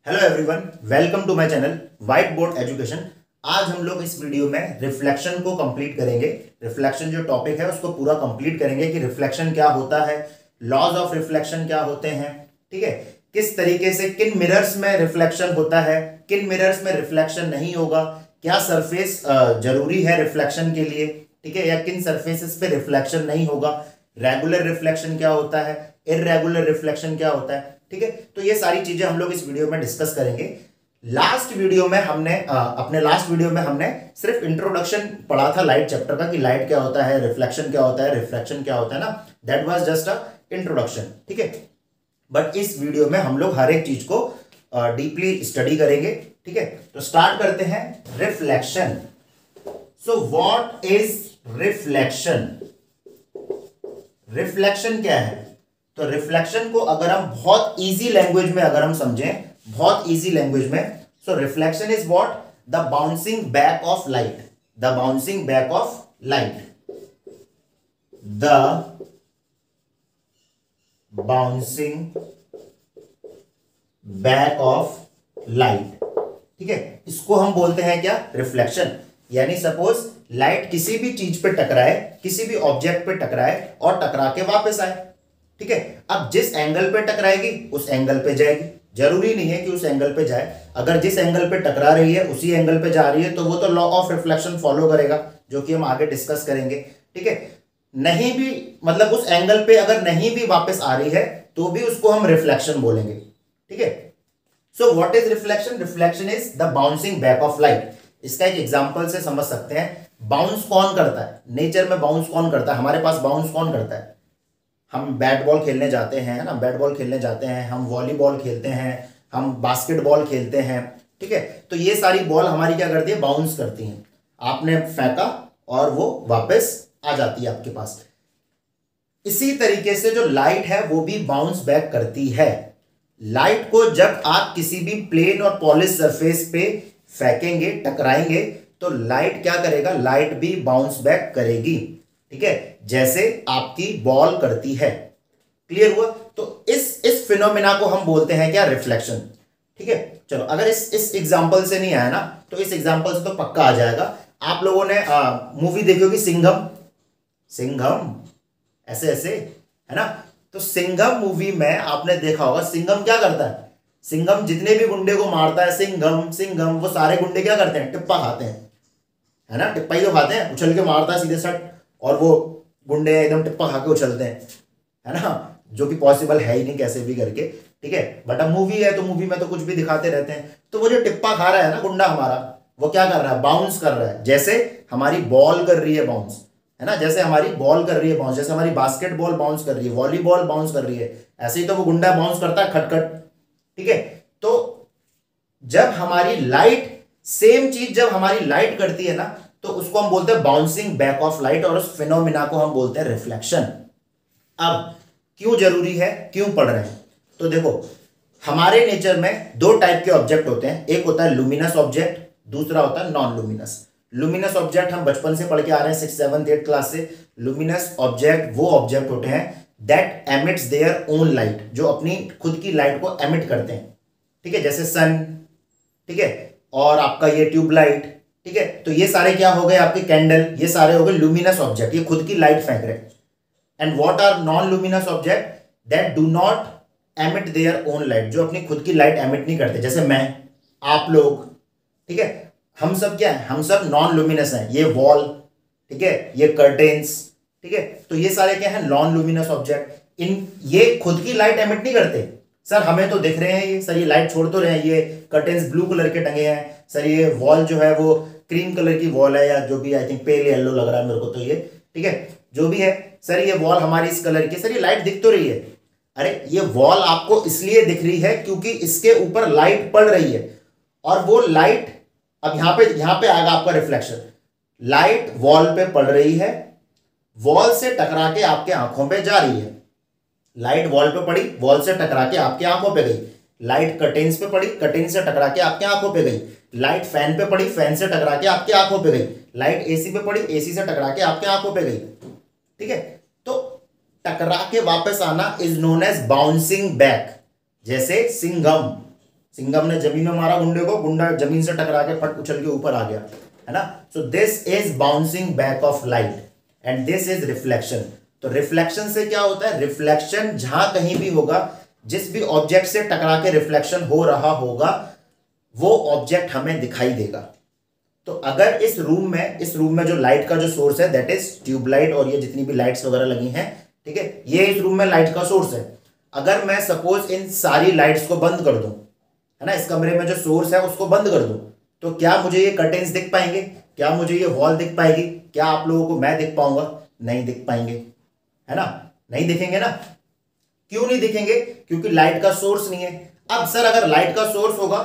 Hello everyone, welcome to my channel white board education. आज हम लोग इस वीडियो में रिफ्लेक्शन को कंप्लीट करेंगे। रिफ्लेक्शन जो टॉपिक है उसको पूरा कंप्लीट करेंगे कि रिफ्लेक्शन क्या होता है, लॉज ऑफ रिफ्लेक्शन क्या होते हैं, ठीक है, किस तरीके से किन मिरर्स में रिफ्लेक्शन होता है, किन मिरर्स में रिफ्लेक्शन नहीं होगा, क्या सरफेस जरूरी है रिफ्लेक्शन के लिए, ठीक है, या किन सरफेसेस पे रिफ्लेक्शन नहीं होगा, रेगुलर रिफ्लेक्शन क्या होता है, इररेगुलर रिफ्लेक्शन क्या होता है, ठीक है। तो ये सारी चीजें हम लोग इस वीडियो में डिस्कस करेंगे। लास्ट वीडियो में हमने सिर्फ इंट्रोडक्शन पढ़ा था लाइट चैप्टर का कि लाइट क्या होता है, रिफ्लेक्शन क्या होता है, रिफ्रैक्शन क्या होता है ना, that was just a introduction, ठीक है। बट इस वीडियो में हम लोग हर एक चीज को डीपली स्टडी करेंगे, ठीक है। तो स्टार्ट करते हैं reflection. So what is reflection? Reflection क्या है? तो रिफ्लेक्शन को अगर हम बहुत इजी लैंग्वेज में अगर हम समझें, बहुत इजी लैंग्वेज में, so reflection is what? The bouncing back of light. The bouncing back of light. The bouncing back of light, ठीक है। इसको हम बोलते हैं क्या? रिफ्लेक्शन। यानी सपोज लाइट किसी भी चीज पे टकराए, किसी भी ऑब्जेक्ट पे टकराए और टकरा के वापस आए, ठीक है। अब जिस एंगल पे टकराएगी उस एंगल पे जाएगी, जरूरी नहीं है कि उस एंगल पे जाए। अगर जिस एंगल पे टकरा रही है उसी एंगल पे जा रही है तो वो तो लॉ ऑफ रिफ्लेक्शन फॉलो करेगा, जो कि हम आगे डिस्कस करेंगे, ठीक है। नहीं भी मतलब उस एंगल पे अगर नहीं भी वापस आ रही है तो भी उसको हम रिफ्लेक्शन बोलेंगे, ठीक है। So what is reflection? Reflection is the bouncing back of light. इसका एक एग्जांपल से समझ सकते हैं। बाउंस कौन करता है? नेचर में बाउंस कौन करता है? हमारे पास बाउंस कौन करता है? हम बैट बॉल खेलने जाते हैं ना, बैट बॉल खेलने जाते हैं, हम वॉलीबॉल खेलते हैं, हम बास्केटबॉल खेलते हैं, ठीक है। तो ये सारी बॉल हमारी क्या करती है? बाउंस करती हैं। आपने फेंका और वो वापस आ जाती है आपके पास। इसी तरीके से जो लाइट है वो भी बाउंस बैक करती है। लाइट को जब आप किसी भी प्लेन और पॉलिश सरफेस पे फेंकेंगे, टकराएंगे, तो लाइट क्या करेगा? लाइट भी बाउंस बैक करेगी, ठीक है, जैसे आपकी बॉल करती है। क्लियर हुआ? तो इस फिनोमिना को हम बोलते हैं क्या? रिफ्लेक्शन, ठीक है। चलो, अगर इस एग्जांपल से नहीं आया ना तो इस एग्जांपल से तो पक्का आ जाएगा। आप लोगों ने मूवी देखी होगी सिंघम। सिंघम ऐसे ऐसे है ना। तो सिंघम मूवी में आपने देखा होगा सिंघम क्या करता है? सिंघम जितने भी गुंडे को मारता है, सिंघम सिंघम, वो सारे गुंडे क्या करते हैं? टिप्पा खाते हैं, है ना। टिप्पा ही तो खाते हैं, उछल के मारता है सीधे सट, और वो गुंडे एकदम टिप्पा खा के उछलते हैं, है ना, जो कि पॉसिबल है ही नहीं कैसे भी करके, ठीक है। बट अब मूवी है तो मूवी में तो कुछ भी दिखाते रहते हैं। तो वो जो टिप्पा खा रहा है ना गुंडा हमारा, वो क्या कर रहा है? बाउंस कर रहा है, जैसे हमारी बॉल कर रही है बाउंस, है ना, जैसे हमारी बॉल कर रही है बाउंस, जैसे हमारी बास्केटबॉल बाउंस कर रही है, वॉलीबॉल बाउंस कर रही है, ऐसे ही तो वो गुंडा बाउंस करता है खटखट, ठीक है। तो जब हमारी लाइट, सेम चीज जब हमारी लाइट करती है ना तो उसको हम बोलते हैं बाउंसिंग बैक ऑफ लाइट, और उस फिनोमिना को हम बोलते हैं रिफ्लेक्शन। अब क्यों जरूरी है, क्यों पढ़ रहे हैं? तो देखो, हमारे नेचर में दो टाइप के ऑब्जेक्ट होते हैं। एक होता है लुमिनस ऑब्जेक्ट, दूसरा होता है नॉन लुमिनस। लुमिनस ऑब्जेक्ट हम बचपन से पढ़ के आ रहे हैं, 6th 7th 8th क्लास से। लुमिनस ऑब्जेक्ट वो ऑब्जेक्ट होते हैं that emits their own light, जो अपनी खुद की लाइट को एमिट करते हैं, ठीक है, जैसे सन, ठीक है, और आपका ये ट्यूबलाइट, ठीक है। तो ये सारे क्या हो गए? आपके कैंडल, ये सारे हो गए लुमिनस ऑब्जेक्ट, ये खुद की लाइट फेंक रहे हैं। And what are non luminous object? That do not emit their own light, जो अपनी खुद की लाइट एमिट नहीं करते, जैसे मैं, आप लोग, ठीक है। हम सब क्या है? हम सब नॉन लुमिनस हैं। ये वॉल, ठीक है, ये कर्टेन्स, ठीक है। तो ये सारे क्या है? Non luminous object. इन ये खुद की लाइट एमिट नहीं करते। सर हमें तो दिख रहे हैं ये, सर ये लाइट छोड़ तो रहे हैं, ये कर्टेन्स ब्लू कलर के टंगे हैं, सर ये वॉल जो है वो क्रीम कलर की वॉल है, या जो भी, आई थिंक पेल येलो लग रहा है मेरे को तो ये, ठीक है, जो भी है। सर ये वॉल हमारी इस कलर की, सर ये लाइट दिख तो रही है। अरे ये वॉल आपको इसलिए दिख रही है क्योंकि इसके ऊपर लाइट पड़ रही है, और वो लाइट, अब यहां पे आएगा आपका रिफ्लेक्शन। लाइट वॉल पे पड़ रही है, वॉल से टकरा के आपके आंखों पे जा रही है। लाइट वॉल पे पड़ी, वॉल से टकरा के आपकी आंखों पे गई। लाइट कर्टेन्स पे पड़ी, कर्टेन से टकरा के आपकी आंखों पे गई। लाइट फैन पे पड़ी, फैन से टकरा के आपकी आंखों पे गई। लाइट एसी पे पड़ी, एसी से टकरा के आपकी आंखों पे गई, ठीक है। तो टकरा के वापस आना is known as bouncing back. जैसे सिंघम, सिंघम ने जमीन में मारा गुंडे को, गुंडा जमीन से टकरा के फट उछल के ऊपर आ गया, है ना। सो this is bouncing back of light and this is reflection. तो रिफ्लेक्शन से क्या होता है, रिफ्लेक्शन जहां कहीं भी होगा, जिस भी ऑब्जेक्ट से टकरा के रिफ्लेक्शन हो रहा होगा वो ऑब्जेक्ट हमें दिखाई देगा। तो अगर इस रूम में जो लाइट का जो सोर्स है दैट इज ट्यूबलाइट और ये जितनी भी लाइट्स वगैरह लगी हैं, ठीक है, ये इस रूम में लाइट का सोर्स है। अगर मैं सपोज इन सारी लाइट्स को बंद कर दूं, है ना, इस कमरे में जो सोर्स है उसको बंद कर दूं, तो क्या मुझे ये कर्टेन्स दिख पाएंगे, क्या मुझे ये वॉल दिख पाएगी, क्या आप लोगों को मैं दिख पाऊंगा, नहीं दिख पाएंगे, है ना, नहीं दिखेंगे ना। क्यों नहीं दिखेंगे, क्योंकि लाइट का सोर्स नहीं है। अब सर अगर लाइट का सोर्स होगा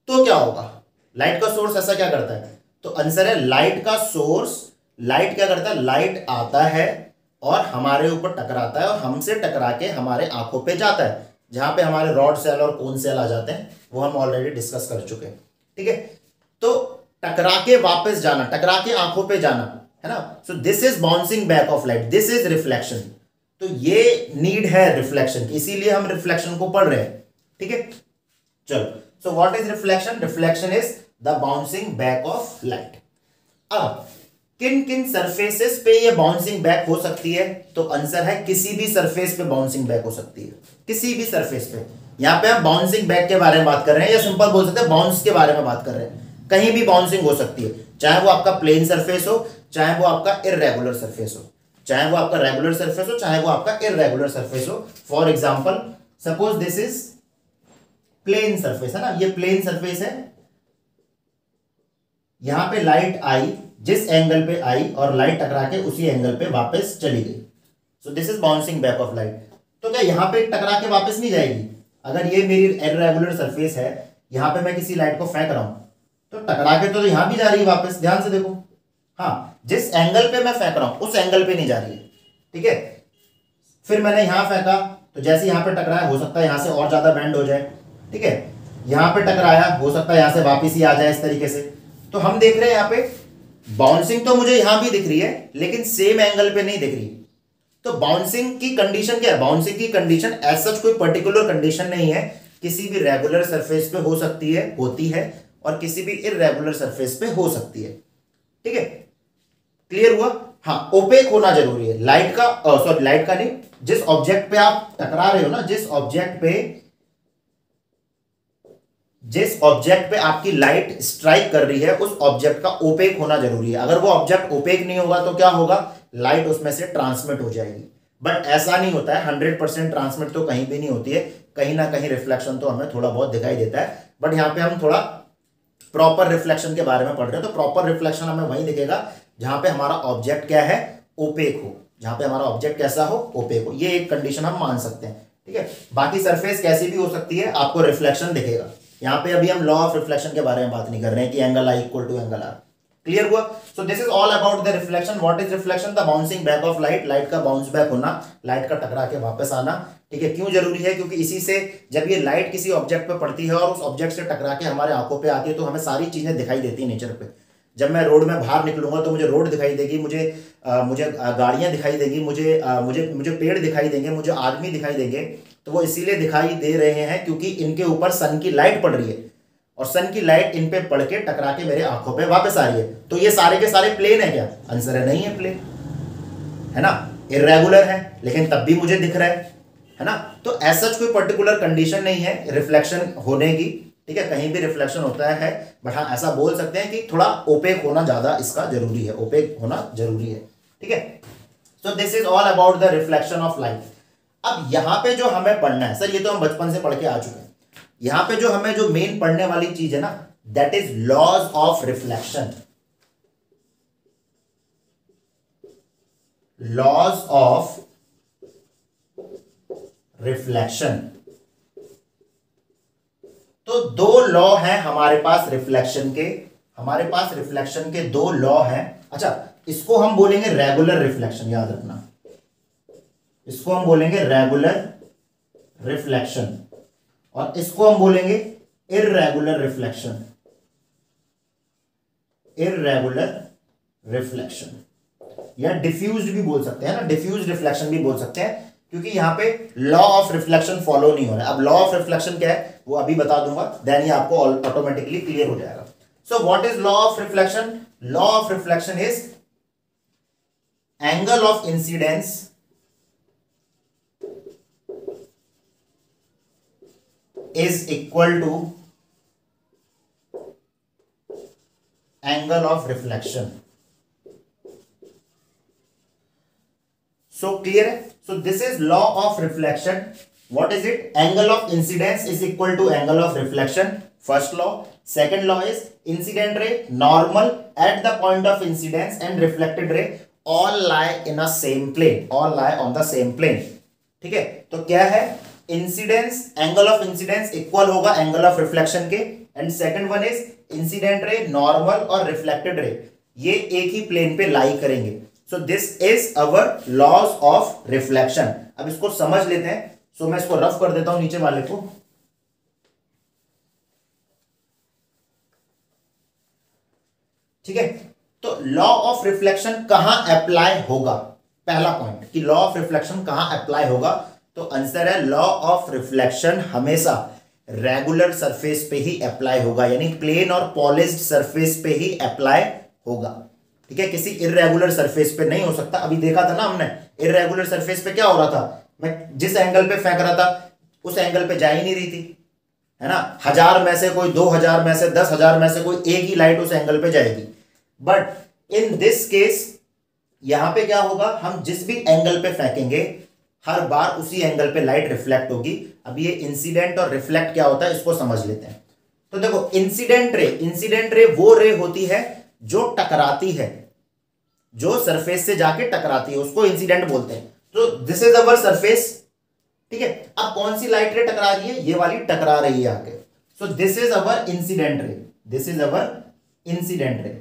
तो क्या होगा, लाइट का सोर्स ऐसा क्या करता है, तो आंसर है लाइट का सोर्स, लाइट क्या करता है, लाइट आता है और हमारे ऊपर टकराता है और हमसे टकरा के हमारे आंखों पे जाता है, जहां पे हमारे रॉड सेल और कोन सेल आ जाते हैं, वो हम ऑलरेडी डिस्कस कर चुके हैं, ठीक है। तो टकरा के वापस जाना, टकरा के आंखों पे जाना, है ना। सो this is bouncing back of light, this is reflection. तो ये नीड है रिफ्लेक्शन की, इसीलिए हम रिफ्लेक्शन को पढ़ रहे हैं, ठीक है। चलो, सो what is reflection, reflection is the bouncing back of light. अब किन किन सरफेसेस पे ये बाउंसिंग बैक हो सकती है, तो आंसर है किसी भी सरफेस पे बाउंसिंग बैक हो सकती है, किसी भी सरफेस पे। यहां पे हम बाउंसिंग बैक के बारे में बात कर रहे हैं, या सिंपल बोल सकते हैं बाउंस के बारे में बात कर रहे हैं। कहीं भी बाउंसिंग हो सकती है, चाहे वो आपका प्लेन सरफेस हो, चाहे वो आपका इररेगुलर सरफेस हो, चाहे वो आपका रेगुलर सरफेस हो, चाहे वो आपका इररेगुलर सरफेस हो। For example suppose this is plane surface, है ना, ये प्लेन सरफेस है, यहां पे लाइट आई, जिस एंगल पे आई और लाइट टकरा के उसी एंगल पे वापस चली गई। सो this is bouncing back of light. तो क्या यहां पे टकरा के वापस नहीं जाएगी, अगर ये मेरी इररेगुलर सरफेस है, यहां पे मैं किसी लाइट को फेंक रहा हूं तो टकरा के तो यहां भी जा रही है वापस, ध्यान से देखो, हाँ, जिस एंगल पे मैं फेंक रहा हूं उस एंगल पे नहीं जा रही है, ठीक है। फिर मैंने यहां फेंका तो जैसे यहां पे टकराया, हो सकता है यहां से और ज्यादा बेंड हो जाए, ठीक है, यहां पे टकराया, हो सकता है यहां से वापस ही आ जाए इस तरीके से। तो हम देख रहे हैं यहां पे बाउंसिंग तो मुझे यहां भी दिख रही है लेकिन सेम एंगल पे नहीं दिख रही। तो बाउंसिंग की कंडीशन क्या है, बाउंसिंग की कंडीशन एज सच कोई पर्टिकुलर कंडीशन नहीं है, किसी भी रेगुलर सरफेस पे हो सकती है, होती है, और किसी भी इररेगुलर सरफेस पे हो सकती है, ठीक है। क्लियर हुआ, हाँ, ओपेक होना जरूरी है लाइट का, सॉरी लाइट का नहीं, जिस ऑब्जेक्ट पे आप टकरा रहे हो ना, जिस ऑब्जेक्ट पे आपकी लाइट स्ट्राइक कर रही है उस ऑब्जेक्ट का ओपेक होना जरूरी है। अगर वो ऑब्जेक्ट ओपेक नहीं होगा तो क्या होगा, लाइट उसमें से ट्रांसमिट हो जाएगी। बट ऐसा नहीं होता है, 100% ट्रांसमिट तो कहीं भी नहीं होती है, कहीं ना कहीं रिफ्लेक्शन तो हमें थोड़ा बहुत दिखाई देता है। बट यहां पे हम थोड़ा प्रॉपर रिफ्लेक्शन के बारे में पढ़ रहे हैं, तो प्रॉपर रिफ्लेक्शन हमें वहीं दिखेगा जहां पे हमारा ऑब्जेक्ट क्या है, ओपेक हो, जहां पे हमारा ऑब्जेक्ट कैसा हो, ओपेक हो। ये एक कंडीशन हम मान सकते हैं, ठीक है। बाकी सरफेस कैसी भी हो सकती है, आपको रिफ्लेक्शन दिखेगा। यहां पे अभी हम लॉ ऑफ रिफ्लेक्शन के बारे में बात नहीं कर रहे हैं कि angle I equal to angle R. Clear हुआ, so this is all about the reflection. What is reflection, the bouncing back of light, light का बाउंस बैक होना, लाइट का टकरा के वापस आना, ठीक है। क्यों जरूरी है, क्योंकि इसी से जब ये लाइट किसी ऑब्जेक्ट पे पड़ती है और उस ऑब्जेक्ट से टकरा के हमारे आंखों पे आती है तो हमें सारी चीजें दिखाई देती है नेचर पे। जब मैं रोड में बाहर निकलूंगा तो मुझे रोड दिखाई देगी, मुझे गाड़ियां दिखाई देगी, मुझे पेड़ दिखाई देंगे, मुझे आदमी दिखाई देंगे। तो वो इसीलिए दिखाई दे रहे हैं क्योंकि इनके ऊपर सन की लाइट पड़ रही है और सन की लाइट इन पे पड़ के टकरा के मेरे आंखों पे वापस आ रही है। तो ये सारे के सारे प्लेन है क्या, आंसर है नहीं है प्लेन, है ना, इररेगुलर है लेकिन तब भी मुझे दिख रहा है ना। तो ऐसा कोई पर्टिकुलर कंडीशन नहीं है रिफ्लेक्शन होने की, ठीक है, कहीं भी रिफ्लेक्शन होता है, बट हाँ ऐसा बोल सकते हैं कि थोड़ा ओपेक होना ज्यादा इसका जरूरी है, ओपेक होना जरूरी है, ठीक है। सो this is all about the reflection of light. अब यहां पे जो हमें पढ़ना है, सर ये तो हम बचपन से पढ़ के आ चुके हैं, यहां पे जो हमें जो मेन पढ़ने वाली चीज है ना, that is laws of reflection, laws of reflection. तो दो लॉ हैं हमारे पास रिफ्लेक्शन के, हमारे पास रिफ्लेक्शन के दो लॉ हैं। अच्छा, इसको हम बोलेंगे रेगुलर रिफ्लेक्शन, याद रखना, इसको हम बोलेंगे रेगुलर रिफ्लेक्शन और इसको हम बोलेंगे इररेगुलर रिफ्लेक्शन, इररेगुलर रिफ्लेक्शन, या डिफ्यूज्ड भी बोल सकते हैं ना, डिफ्यूज रिफ्लेक्शन भी बोल सकते हैं। क्योंकि यहां पे लॉ ऑफ रिफ्लेक्शन फॉलो नहीं हो रहा है। अब लॉ ऑफ रिफ्लेक्शन क्या है वो अभी बता दूंगा, देन ये आपको ऑटोमेटिकली क्लियर हो जाएगा। सो what is law of reflection? Law of reflection is angle of incidence is equal to angle of reflection. So clear है? So this is law of reflection. What is it? Angle of incidence is equal to angle of reflection. First law. Second law is incident ray normal at the point of incidence and reflected ray all lie in a same plane. All lie on the same plane. ठीक है, तो क्या है? Incidence, angle of incidence equal होगा angle of reflection के, and second one is incident ray normal और reflected ray ये एक ही प्लेन पे लाई करेंगे। So this is our laws of reflection. अब इसको समझ लेते हैं। सो मैं इसको रफ कर देता हूं नीचे वाले को। ठीक है, तो लॉ ऑफ रिफ्लेक्शन कहां अप्लाई होगा? पहला पॉइंट कि लॉ ऑफ रिफ्लेक्शन कहां अप्लाई होगा, तो आंसर है लॉ ऑफ रिफ्लेक्शन हमेशा रेगुलर सरफेस पे ही अप्लाई होगा, यानी प्लेन और पॉलिश्ड सरफेस पे ही अप्लाई होगा। ठीक है, किसी इर्रेगुलर सरफेस पे नहीं हो सकता। अभी देखा था ना हमने, इर्रेगुलर सरफेस पे क्या हो रहा था, मैं जिस एंगल पे फेंक रहा था उस एंगल पे जा ही नहीं रही थी, है ना। 1000 में से कोई 2000 में से 10,000 में से कोई एक ही लाइट उस एंगल पे जाएगी। बट इन दिस केस यहां पे क्या होगा, हम जिस भी एंगल पे फेंकेंगे हर बार उसी एंगल पे लाइट रिफ्लेक्ट होगी। अब ये इंसिडेंट और रिफ्लेक्ट क्या होता है इसको समझ लेते हैं। तो देखो इंसिडेंट रे वो रे होती है जो टकराती है, जो सरफेस से जाके टकराती है, उसको इंसिडेंट बोलते हैं। तो दिस इज अवर सरफेस। ठीक है, अब कौन सी लाइट रे टकरा रही है? ये वाली टकरा रही है आके। सो this is our incident ray, this is our incident ray.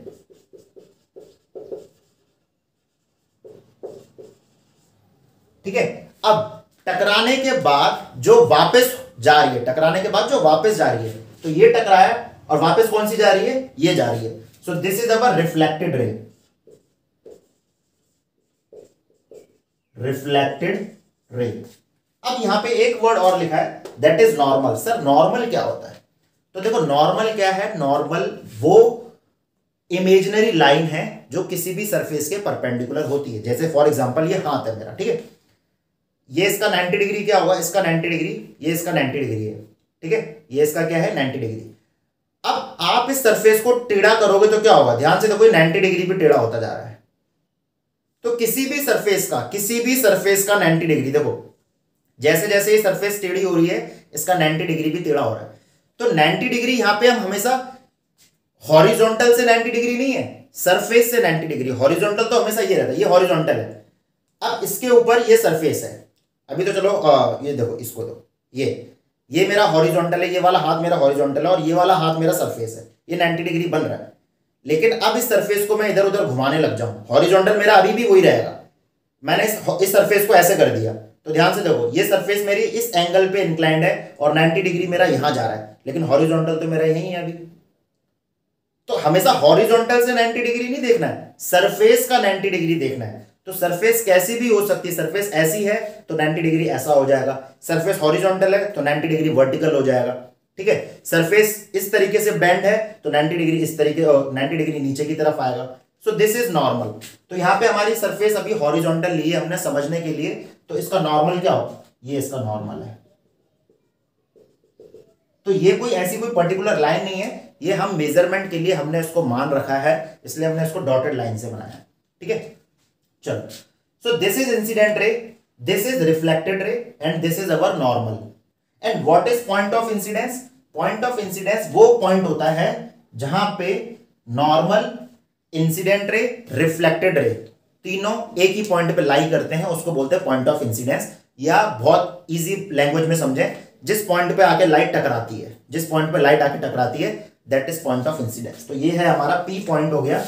ठीक है, अब टकराने के बाद जो वापस जा रही है, टकराने के बाद जो वापस जा रही है, तो ये टकराया और वापस कौन सी जा रही है? ये जा रही है। सो this is our reflected ray, reflected ray. अब यहां पे एक वर्ड और लिखा है, that is normal. Sir normal क्या होता है? तो देखो नॉर्मल क्या है, नॉर्मल वो इमेजिनरी लाइन है जो किसी भी सरफेस के परपेंडिकुलर होती है। जैसे फॉर एग्जांपल ये हाथ है मेरा, ठीक है, ये इसका 90 डिग्री क्या होगा, इसका 90 डिग्री, ये इसका 90 डिग्री है। ठीक है, ये इसका क्या है 90 डिग्री। अब आप इस सरफेस को टेढ़ा करोगे तो क्या होगा, ध्यान से देखो 90 डिग्री पे टेढ़ा होता जा रहा है। तो किसी भी सरफेस का 90 डिग्री, देखो जैसे जैसे ये सरफेस टेढ़ी हो रही है इसका 90 डिग्री भी टेढ़ा हो रहा है। तो 90 डिग्री यहां पे हम हमेशा हॉरिजॉन्टल से 90 डिग्री नहीं है, सरफेस से 90 डिग्री। हॉरिजॉन्टल तो हमेशा ये रहता है, ये हॉरिजॉन्टल है। अब इसके ऊपर ये सरफेस है। अभी तो चलो ये देखो, इसको दो, ये मेरा हॉरिजॉन्टल है, ये वाला हाथ मेरा हॉरिजॉन्टल है और ये वाला हाथ मेरा सरफेस है। ये 90 डिग्री बन रहा है, लेकिन अब इस सरफेस को मैं इधर उधर घुमाने लग जाऊं, हॉरिजॉन्टल मेरा अभी भी वही रहेगा। मैंने इस सरफेस को ऐसे कर दिया, तो ध्यान से देखो ये सरफेस मेरी इस एंगल पे इंक्लाइंड है और 90 डिग्री मेरा यहां जा रहा है, लेकिन हॉरिजॉन्टल तो मेरा यही है अभी। तो हमेशा हॉरिजॉन्टल से 90 डिग्री नहीं देखना है, सरफेस का 90 डिग्री देखना है। तो सरफेस कैसी भी हो सकती है, सरफेस ऐसी है तो 90 डिग्री ऐसा हो जाएगा, सरफेस हॉरिजॉन्टल है तो 90 डिग्री वर्टिकल हो जाएगा। ठीक है, सरफेस इस तरीके से बेंड है तो 90 डिग्री इस तरीके 90 डिग्री नीचे की तरफ आएगा। सो दिस इज नॉर्मल। तो यहां पे हमारी सरफेस अभी हॉरिजॉन्टल ली है हमने समझने के लिए, तो इसका नॉर्मल क्या होगा, ये इसका नॉर्मल है। तो ये कोई ऐसी कोई पर्टिकुलर लाइन नहीं है, ये हम मेजरमेंट के लिए हमने इसको मान रखा है, इसलिए हमने इसको डॉटेड लाइन से बनाया। ठीक है, चलो। सो दिस इज इंसिडेंट रे, this is reflected ray and this is our normal. And what is point of incidence? Point of incidence वो पॉइंट होता है जहां पे normal, incident ray, reflected ray तीनों एक ही पॉइंट पे लाई करते हैं, उसको बोलते हैं पॉइंट ऑफ इंसिडेंस। या बहुत इजी लैंग्वेज में समझें, जिस पॉइंट पे आके लाइट टकराती है, जिस पॉइंट पे लाइट आके टकराती है, that is point of incidence. तो ये है हमारा पी पॉइंट हो गया,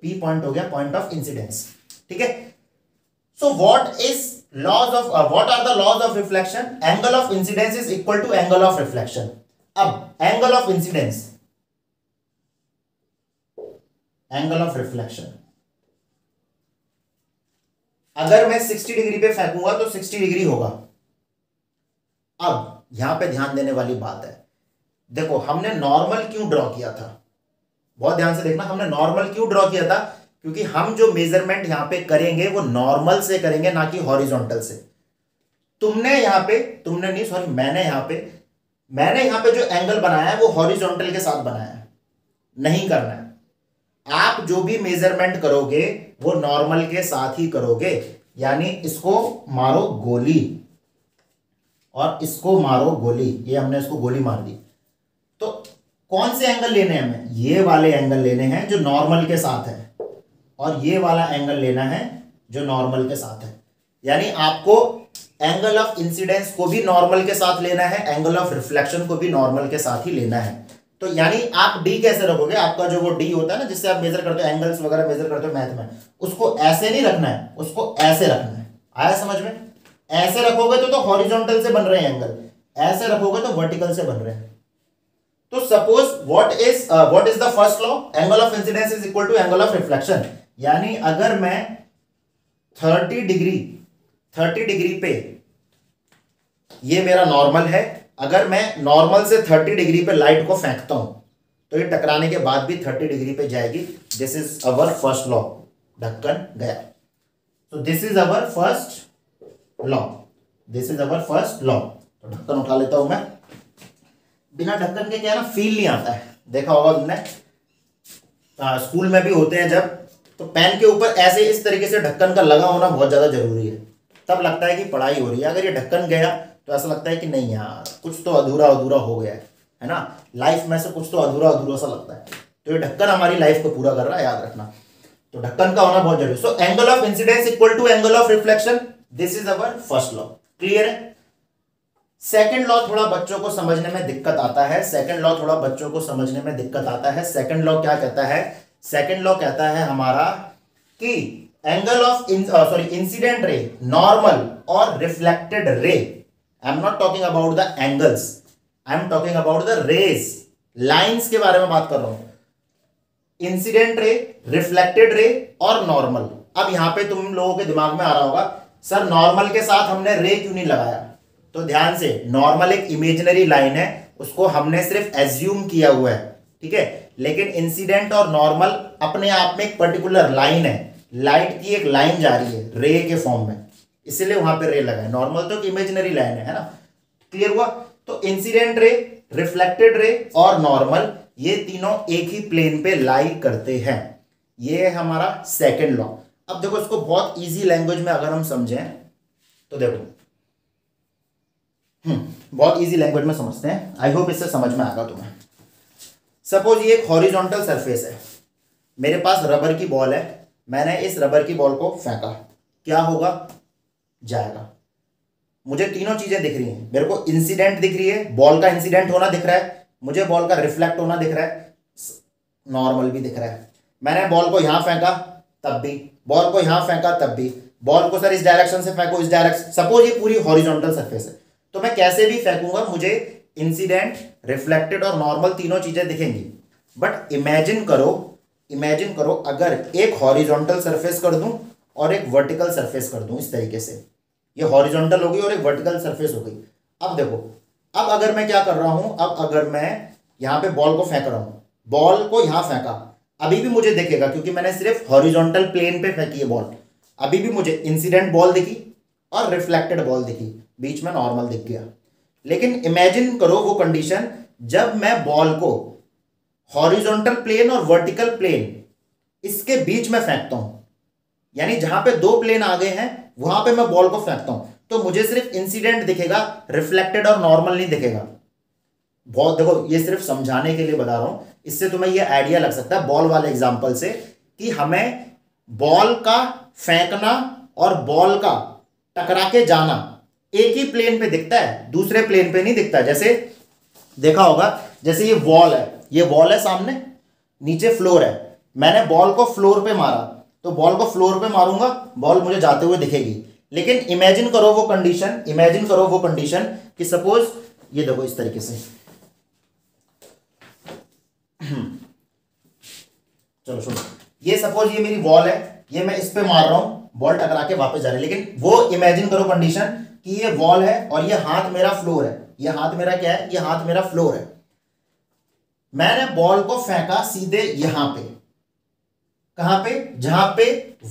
पी पॉइंट हो गया पॉइंट ऑफ इंसिडेंस। ठीक है, so what is laws of what are the laws of reflection? Angle of incidence is equal to angle of reflection. अब angle of incidence, angle of reflection, अगर मैं 60 degree पे फेंकूंगा तो 60 degree होगा। अब यहां पे ध्यान देने वाली बात है, देखो हमने नॉर्मल क्यों ड्रॉ किया था, बहुत ध्यान से देखना, हमने नॉर्मल क्यों ड्रॉ किया था, क्योंकि हम जो मेजरमेंट यहां पे करेंगे वो नॉर्मल से करेंगे, ना कि हॉरिजॉन्टल से। तुमने यहां पे, तुमने नहीं सॉरी, मैंने यहां पे जो एंगल बनाया है वो हॉरिजॉन्टल के साथ बनाया है, नहीं करना है। आप जो भी मेजरमेंट करोगे वो नॉर्मल के साथ ही करोगे, यानी इसको मारो गोली और इसको मारो गोली, ये हमने इसको गोली मार दी। तो कौन से एंगल लेने हैं हमें, ये वाले एंगल लेने हैं जो नॉर्मल के साथ है, और ये वाला एंगल लेना है जो नॉर्मल के साथ है। यानी आपको एंगल ऑफ इंसिडेंस को भी नॉर्मल के साथ लेना है, एंगल ऑफ रिफ्लेक्शन को भी नॉर्मल के साथ ही लेना है। तो यानी आप डी कैसे रखोगे, आपका जो वो डी होता है ना जिससे आप मेजर करते हो, एंगल्स वगैरह मेजर करते हो मैथ में, उसको ऐसे नहीं रखना है, उसको ऐसे रखना है। आया समझ में? ऐसे रखोगे तो हॉरिजॉन्टल से बन रहे हैं एंगल, ऐसे रखोगे तो वर्टिकल से बन रहे हैं। तो suppose what is the first law, angle of incidence is equal to angle of reflection. यानी अगर मैं 30 डिग्री पे, ये मेरा नॉर्मल है, अगर मैं नॉर्मल से 30 डिग्री पे लाइट को फेंकता हूं तो ये टकराने के बाद भी 30 डिग्री पे जाएगी। This is our first law. ढक्कन गया, तो this is our first law, this is our first law. तो ढक्कन उठा लेता हूं मैं। बिना ढक्कन के क्या है ना, फील नहीं आता है। देखा होगा तुमने, स्कूल में भी होते हैं जब, तो पेन के ऊपर ऐसे इस तरीके से ढक्कन का लगा होना बहुत ज्यादा जरूरी है, तब लगता है कि पढ़ाई हो रही है। अगर ये ढक्कन गया तो ऐसा लगता है कि नहीं यार, कुछ तो अधूरा अधूरा हो गया है ना, लाइफ में से कुछ तो अधूरा अधूरा सा लगता है। तो ये ढक्कन हमारी लाइफ को पूरा कर रहा है, याद रखना। तो ढक्कन का होना बहुत जरूरी। So angle of incidence equal to angle of reflection, this is our first law. Clear है? सेकंड लॉ थोड़ा बच्चों को समझने में दिक्कत आता है, सेकंड लॉ थोड़ा बच्चों को समझने में दिक्कत आता है। सेकंड लॉ क्या कहता है? सेकंड लॉ कहता है हमारा कि angle of incident ray, normal और reflected ray, I am not talking about the angles, I am talking about the rays, lines के बारे में बात कर रहा हूं। इंसिडेंट रे, रिफ्लेक्टेड रे और नॉर्मल। अब यहां पे तुम लोगों के दिमाग में आ रहा होगा, सर नॉर्मल के साथ हमने रे क्यों नहीं लगाया? तो ध्यान से, नॉर्मल एक इमेजिनरी लाइन है, उसको हमने सिर्फ एज्यूम किया हुआ है, ठीक है। लेकिन इंसिडेंट और नॉर्मल अपने आप में एक पर्टिकुलर लाइन है, लाइट की एक लाइन जा रही है रे के फॉर्म में, इसलिए वहां पे रे लगा है। नॉर्मल तो एक इमेजिनरी लाइन है ना। क्लियर हुआ? तो इंसिडेंट रे, रिफ्लेक्टेड रे और नॉर्मल, ये तीनों एक ही प्लेन पे लाई करते हैं। ये है हमारा सेकेंड लॉ। अब देखो, इसको बहुत इजी लैंग्वेज में अगर हम समझें तो देखो, बहुत इजी लैंग्वेज में समझते हैं, आई होप इससे समझ में आएगा तुम्हें। सपोज ये एक हॉरिजॉन्टल सरफेस है, मेरे पास रबर की बॉल है, मैंने इस रबर की बॉल को फेंका, क्या होगा? जाएगा। मुझे तीनों चीजें दिख रही हैं, मेरे को इंसिडेंट दिख रही है, बॉल का इंसिडेंट होना दिख रहा है, मुझे बॉल का रिफ्लेक्ट होना दिख रहा है, नॉर्मल भी दिख रहा है। मैंने बॉल को यहां फेंका तब भी, बॉल को यहां फेंका तब भी, बॉल को सर इस डायरेक्शन से फेंको, इस डायरेक्शन, सपोज ये पूरी हॉरिजॉन्टल सरफेस है, तो मैं कैसे भी फेंकूंगा मुझे इंसिडेंट, रिफ्लेक्टेड और नॉर्मल तीनों चीजें दिखेंगी। बट इमेजिन करो अगर एक हॉरिजॉन्टल सरफेस कर दूं और एक वर्टिकल सरफेस कर दूं, इस तरीके से, ये हॉरिजॉन्टल हो गई और एक वर्टिकल सरफेस हो गई। अब देखो, अब अगर मैं क्या कर रहा हूं, अब अगर मैं यहां पे बॉल को फेंक रहा हूं, बॉल को यहां फेंका, अभी भी मुझे दिखेगा क्योंकि मैंने सिर्फ हॉरिजॉन्टल प्लेन पे फेंकी है बॉल, अभी भी मुझे इंसिडेंट बॉल दिखी और रिफ्लेक्टेड बॉल दिखी, बीच में नॉर्मल दिख गया। लेकिन इमेजिन करो वो कंडीशन जब मैं बॉल को हॉरिजॉन्टल प्लेन और वर्टिकल प्लेन इसके बीच में फेंकता हूं, यानी जहां पे दो प्लेन आ गए हैं वहां पे मैं बॉल को फेंकता हूं, तो मुझे सिर्फ इंसिडेंट दिखेगा, रिफ्लेक्टेड और नॉर्मल नहीं दिखेगा। बहुत देखो, ये सिर्फ समझाने के लिए बता रहा हूं, इससे तुम्हें ये आइडिया लग सकता है बॉल वाले एग्जांपल से कि हमें बॉल का फेंकना और बॉल का टकरा के जाना एक ही प्लेन पे दिखता है, दूसरे प्लेन पे नहीं दिखता। जैसे देखा होगा, जैसे ये वॉल है सामने, नीचे फ्लोर है, मैंने बॉल को फ्लोर पे मारा, तो बॉल को फ्लोर पे मारूंगा, बॉल मुझे जाते हुए दिखेगी। लेकिन इमेजिन करो वो कंडीशन कि सपोज ये देखो इस तरीके से, चलो सुनो, ये सपोज ये मेरी वॉल है, ये मैं इस पे मार रहा हूं, बॉल टकरा के वापस जा रही है। लेकिन वो इमेजिन करो कंडीशन कि ये वॉल है और ये हाथ मेरा फ्लोर है, ये हाथ मेरा क्या है, ये हाथ मेरा फ्लोर है। मैंने बॉल को फेंका सीधे यहां पे, कहां पे, जहां पे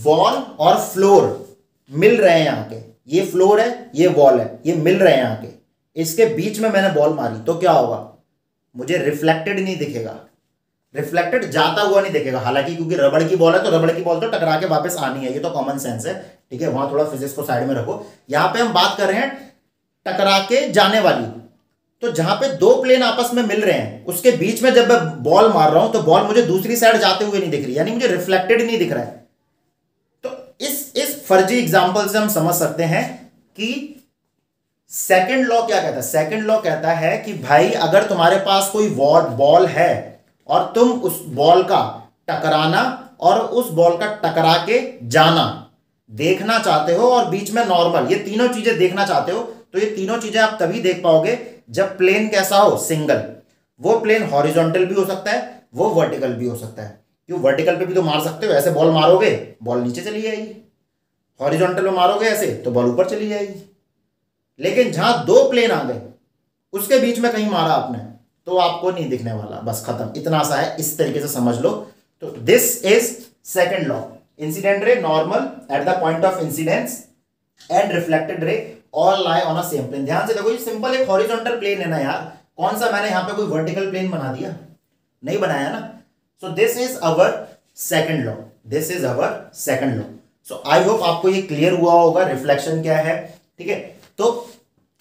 वॉल और फ्लोर मिल रहे हैं, यहां के ये फ्लोर है ये वॉल है, ये मिल रहे हैं यहां के, इसके बीच में मैंने बॉल मारी तो क्या होगा, मुझे रिफ्लेक्टेड नहीं दिखेगा, रिफ्लेक्टेड जाता हुआ नहीं दिखेगा। हालांकि क्योंकि रबड़ की बॉल है तो रबड़ की बॉल तो टकरा के वापस आनी है, ये तो कॉमन सेंस है, ठीक है, वहां थोड़ा फिजिक्स को साइड में रखो। यहां पे हम बात कर रहे हैं टकरा के जाने वाली, तो जहां पे दो प्लेन आपस में मिल रहे हैं उसके बीच में जब मैं बॉल मार रहा हूं तो बॉल मुझे दूसरी साइड जाते हुए नहीं दिख रही, यानी मुझे रिफ्लेक्टेड नहीं दिख रहा है। तो इस फर्जी एग्जांपल से हम समझ सकते हैं कि सेकंड लॉ क्या कहता है। सेकंड लॉ कहता है कि भाई अगर तुम्हारे पास कोई बॉल है और तुम उस बॉल का टकराना और उस बॉल का टकरा के जाना देखना चाहते हो और बीच में नॉर्मल, ये तीनों चीजें देखना चाहते हो, तो ये तीनों चीजें आप तभी देख पाओगे जब प्लेन कैसा हो, सिंगल। वो प्लेन हॉरिजॉन्टल भी हो सकता है, वो वर्टिकल भी हो सकता है। क्यों, वर्टिकल पे भी तो मार सकते हो, ऐसे बॉल मारोगे बॉल नीचे चली जाएगी, हॉरिजॉन्टल में मारोगे ऐसे तो बॉल ऊपर चली जाएगी। लेकिन जहां दो प्लेन आ गए उसके बीच में कहीं मारा आपने तो आपको नहीं दिखने वाला, बस खत्म, इतना सा है, इस तरीके से समझ लो। तो this is second law, incident ray normal at the point of incidence and reflected ray all lie on a same plane. ध्यान से देखो, ये सिंपल एक हॉरिजॉन्टल प्लेन है ना यार, कौन सा मैंने यहां पे कोई वर्टिकल प्लेन बना दिया, नहीं बनाया ना। सो this is our second law, this is our second law. So I hope आपको ये क्लियर हुआ होगा रिफ्लेक्शन क्या है, ठीक है। तो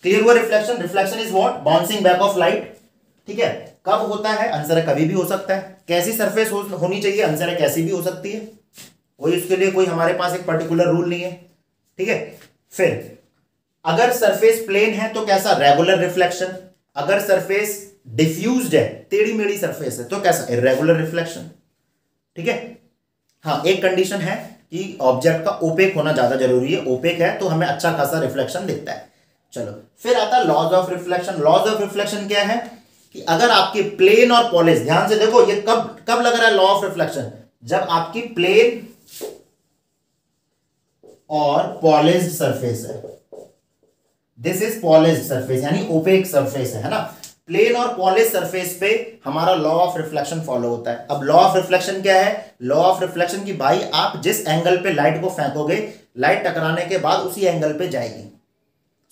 क्लियर हुआ reflection, reflection is what, bouncing back of light, ठीक है। कब होता है, आंसर है कभी भी हो सकता है। कैसी सरफेस होनी चाहिए, आंसर है कैसी भी हो सकती है, कोई उसके लिए कोई हमारे पास एक पर्टिकुलर रूल नहीं है, ठीक है। फिर अगर सरफेस प्लेन है तो कैसा, रेगुलर रिफ्लेक्शन। अगर सरफेस डिफ्यूज्ड है, टेढ़ी मेढ़ी सरफेस है तो कैसा, इरेगुलर रिफ्लेक्शन, ठीक है। हाँ, एक कंडीशन है कि ऑब्जेक्ट का ओपेक होना ज्यादा जरूरी है, ओपेक है तो हमें अच्छा खासा रिफ्लेक्शन दिखता है। चलो, फिर आता है laws of reflection. Laws of reflection क्या है कि अगर आपकी प्लेन और पॉलिश, ध्यान से देखो ये कब कब लग रहा है लॉ ऑफ रिफ्लेक्शन, जब आपकी प्लेन और पॉलिश सरफेस है, दिस इज पॉलिश सरफेस यानी ओपेक सरफेस है ना। प्लेन और पॉलिश सरफेस पे हमारा लॉ ऑफ रिफ्लेक्शन फॉलो होता है। अब लॉ ऑफ रिफ्लेक्शन क्या है, लॉ ऑफ रिफ्लेक्शन की भाई आप जिस एंगल पे लाइट को फेंकोगे, लाइट टकराने के बाद उसी एंगल पे जाएगी।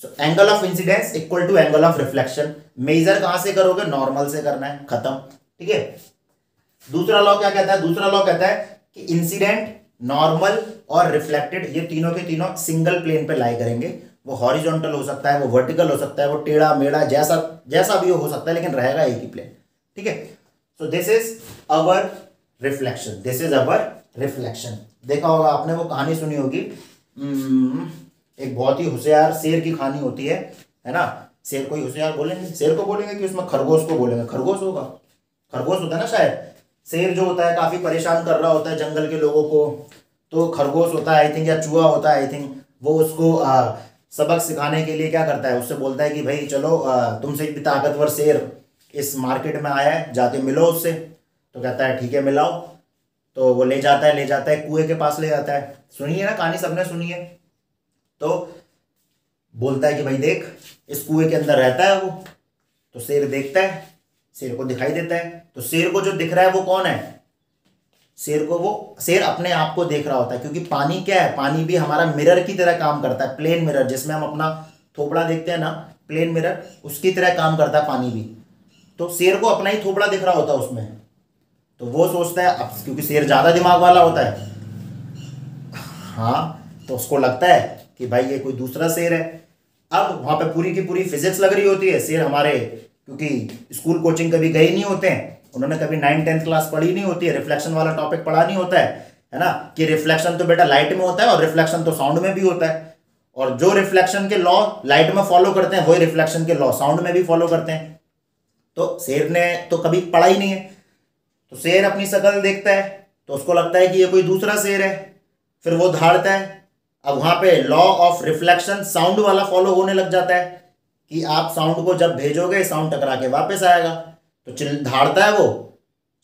So angle of incidence equal to angle of reflection. Measure कहां से करोगे, नॉर्मल से करना है, खत्म, ठीक है। दूसरा लॉ क्या कहता है, दूसरा लॉ कहता है कि इंसिडेंट, नॉर्मल और रिफ्लेक्टेड ये तीनों के तीनों सिंगल प्लेन पे लाई करेंगे। वो हॉरिजॉन्टल हो सकता है, वो वर्टिकल हो सकता है, वो टेढ़ा मेढ़ा जैसा जैसा भी हो सकता है, लेकिन रहेगा एक ही प्लेन, ठीक है। सो this is our reflection, this is our reflection. देखा होगा आपने, वो कहानी सुनी होगी, एक बहुत ही होशियार शेर की कहानी होती है ना। शेर को ही होशियार बोलेंगे, शेर को बोलेंगे कि उसमें खरगोश को बोलेंगे, खरगोश होगा, खरगोश होता है ना शायद। शेर जो होता है काफी परेशान कर रहा होता है जंगल के लोगों को, तो खरगोश होता है आई थिंक, या चूहा होता है आई थिंक, वो उसको सबक सिखाने के लिए क्या करता है, उससे बोलता है कि भाई चलो तुमसे भी ताकतवर शेर इस मार्केट में आया है, जाके मिलो उससे। तो कहता है ठीक है मिलाओ। तो वो ले जाता है कुएं के पास ले जाता है, सुनिए ना कहानी, सबने सुनी है। तो बोलता है कि भाई देख, इस कुएं के अंदर रहता है वो। तो शेर देखता है, शेर को दिखाई देता है, तो शेर को जो दिख रहा है वो कौन है, शेर अपने आप को देख रहा होता है, क्योंकि पानी क्या है, पानी भी हमारा मिरर की तरह काम करता है, प्लेन मिरर जिसमें हम अपना थोपड़ा देखते हैं ना, प्लेन मिरर उसकी तरह काम करता है पानी भी। तो शेर को अपना ही थोपड़ा दिख रहा होता है उसमें। तो वो सोचता है, अब क्योंकि शेर ज्यादा दिमाग वाला होता है, हाँ, तो उसको लगता है कि भाई ये कोई दूसरा शेर है। अब वहां पे पूरी की पूरी फिजिक्स लग रही होती है। शेर हमारे क्योंकि स्कूल कोचिंग कभी गए नहीं होते हैं, उन्होंने कभी 9th-10th क्लास पढ़ी नहीं होती है, रिफ्लेक्शन वाला टॉपिक पढ़ा नहीं होता है ना, कि रिफ्लेक्शन तो बेटा लाइट में होता है और रिफ्लेक्शन तो साउंड में भी होता है, और जो रिफ्लेक्शन के लॉ लाइट में फॉलो करते हैं वही रिफ्लेक्शन के लॉ साउंड में भी फॉलो करते हैं। तो शेर ने तो कभी पढ़ा ही नहीं है, तो शेर अपनी शक्ल देखता है तो उसको लगता है कि ये कोई दूसरा शेर है, फिर वो धाड़ता है। अब वहां पे लॉ ऑफ रिफ्लेक्शन साउंड वाला फॉलो होने लग जाता है कि आप साउंड को जब भेजोगे साउंड टकरा के वापस आएगा। तो चिल धाड़ता है वो,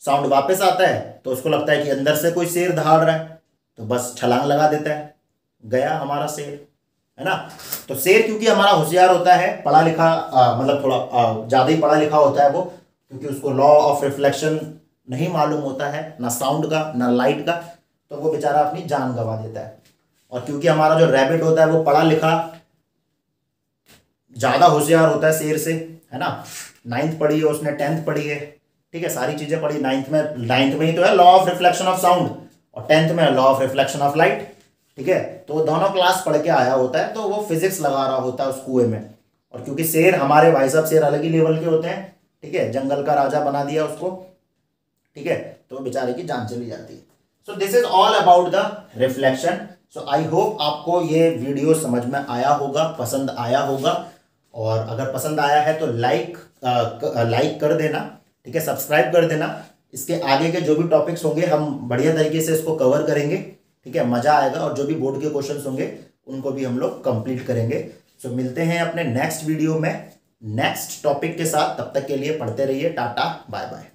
साउंड वापस आता है, तो उसको लगता है कि अंदर से कोई शेर धाड़ रहा है, तो बस छलांग लगा देता है, गया हमारा शेर, है ना। तो शेर क्योंकि हमारा होशियार होता है, पढ़ा लिखा मतलब थोड़ा ज्यादा ही पढ़ा लिखा होता है वो, क्योंकि उसको लॉ ऑफ रिफ्लेक्शन नहीं मालूम होता है, ना साउंड का ना लाइट का, तो वो बेचारा अपनी जान गंवा देता है। और क्योंकि हमारा जो रैबिट होता है वो पढ़ा लिखा ज्यादा होशियार होता है शेर से, है ना। 9th पढ़ी है उसने, 10th पढ़ी है, ठीक है, सारी चीजें पढ़ी। 9th में ही तो है law of reflection of sound, और 10th में law of reflection of light, ठीक है। तो वो दोनों क्लास पढ़ के आया होता है, तो वो फिजिक्स लगा रहा होता है उस कुएं में। और क्योंकि शेर हमारे भाई साहब शेर अलग ही लेवल के होते हैं, ठीक है, जंगल का राजा बना दिया उसको, ठीक है, तो बेचारे की जान चली जाती है। सो this is all about the reflection. So I hope आपको ये वीडियो समझ में आया होगा, पसंद आया होगा, और अगर पसंद आया है तो लाइक कर देना, ठीक है, सब्सक्राइब कर देना। इसके आगे के जो भी टॉपिक्स होंगे हम बढ़िया तरीके से इसको कवर करेंगे, ठीक है, मजा आएगा, और जो भी बोर्ड के क्वेश्चंस होंगे उनको भी हम लोग कंप्लीट करेंगे। सो मिलते हैं अपने नेक्स्ट वीडियो में नेक्स्ट टॉपिक के साथ, तब तक के लिए पढ़ते रहिए, टाटा बाय बाय।